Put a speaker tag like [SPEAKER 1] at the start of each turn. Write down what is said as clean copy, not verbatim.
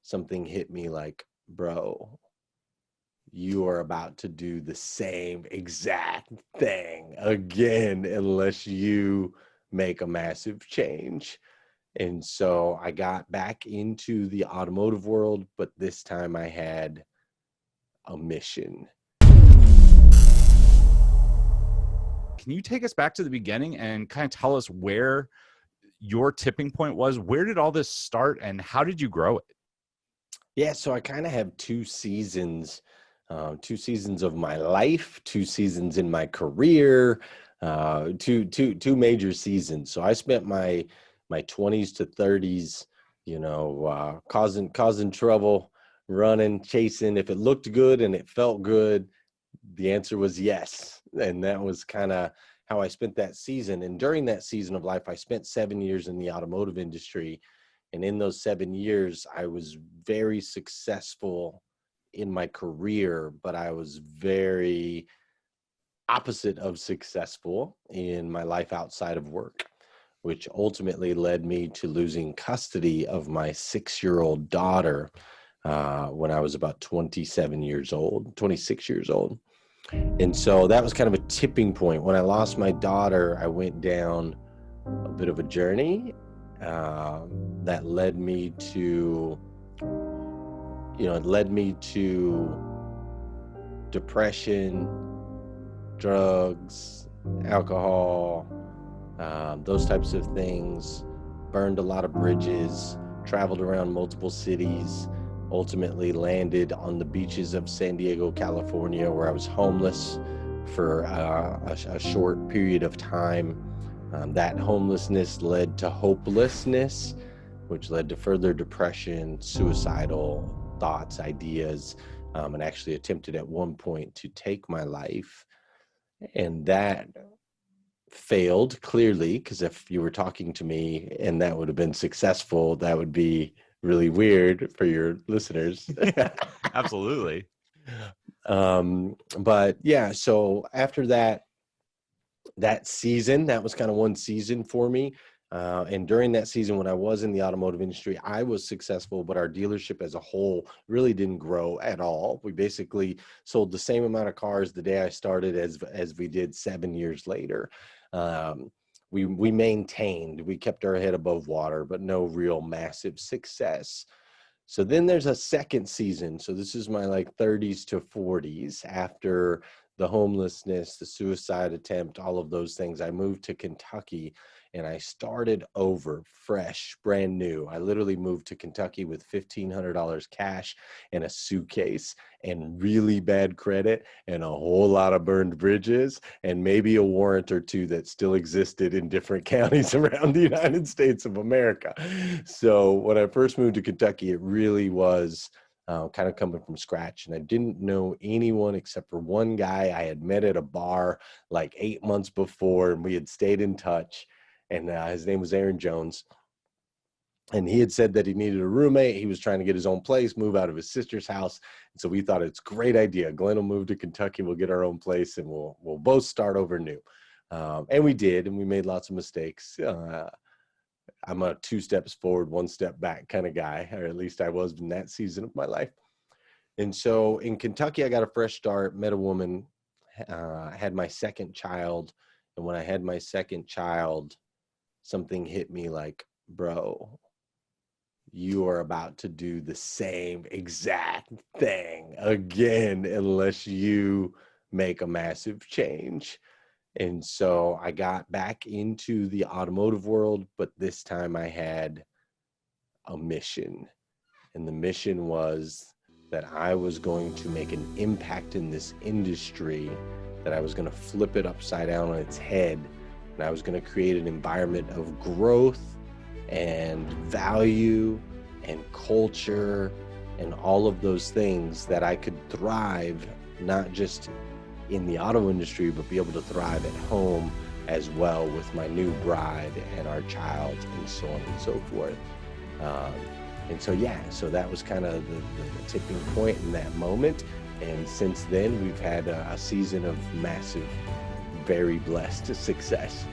[SPEAKER 1] something hit me like, bro, you are about to do the same exact thing again unless you make a massive change. And so I got back into the automotive world, but this time I had a mission.
[SPEAKER 2] Can you take us back to the beginning and kind of tell us where your tipping point was? Where did all this start and how did you grow it?
[SPEAKER 1] Yeah, so I kind of have two seasons of my life, 2 seasons in my career, two major seasons. So I spent my 20s to 30s, causing trouble, running, chasing. If it looked good and it felt good, the answer was yes. And that was kind of how I spent that season. And during that season of life, I spent 7 years in the automotive industry. And in those 7 years, I was very successful in my career, but I was very opposite of successful in my life outside of work, which ultimately led me to losing custody of my 6-year-old daughter when I was about 26 years old. And so that was kind of a tipping point. When I lost my daughter, I went down a bit of a journey that led me to depression, drugs, alcohol, those types of things. Burned a lot of bridges, traveled around multiple cities, ultimately landed on the beaches of San Diego, California, where I was homeless for a short period of time. That homelessness led to hopelessness, which led to further depression, suicidal thoughts, ideas, and actually attempted at one point to take my life. And that failed clearly, because if you were talking to me and that would have been successful, that would be really weird for your listeners.
[SPEAKER 2] Absolutely.
[SPEAKER 1] But yeah, so after that season, that was kind of one season for me. And during that season, when I was in the automotive industry, I was successful, but our dealership as a whole really didn't grow at all. We basically sold the same amount of cars the day I started as we did 7 years later. We maintained, we kept our head above water, but no real massive success. So then there's a second season. So this is my 30s to 40s after the homelessness, the suicide attempt, all of those things. I moved to Kentucky and I started over fresh, brand new. I literally moved to Kentucky with $1,500 cash and a suitcase and really bad credit and a whole lot of burned bridges and maybe a warrant or two that still existed in different counties around the United States of America. So when I first moved to Kentucky, it really was kind of coming from scratch. And I didn't know anyone except for one guy I had met at a bar 8 months before, and we had stayed in touch. And his name was Aaron Jones. And he had said that he needed a roommate. He was trying to get his own place, move out of his sister's house. And so we thought it's a great idea. Glenn will move to Kentucky. We'll get our own place and we'll both start over new. And we did, and we made lots of mistakes. I'm a 2 steps forward, 1 step back kind of guy, or at least I was in that season of my life. And so in Kentucky, I got a fresh start, met a woman, had my second child. And when I had my second child, something hit me like, bro, you are about to do the same exact thing again unless you make a massive change. And so I got back into the automotive world, but this time I had a mission. And the mission was that I was going to make an impact in this industry, that I was going to flip it upside down on its head, and I was going to create an environment of growth and value and culture and all of those things that I could thrive, not just in the auto industry, but be able to thrive at home as well with my new bride and our child and so on and so forth. And so that was kind of the tipping point in that moment. And since then, we've had a season of massive, very blessed success.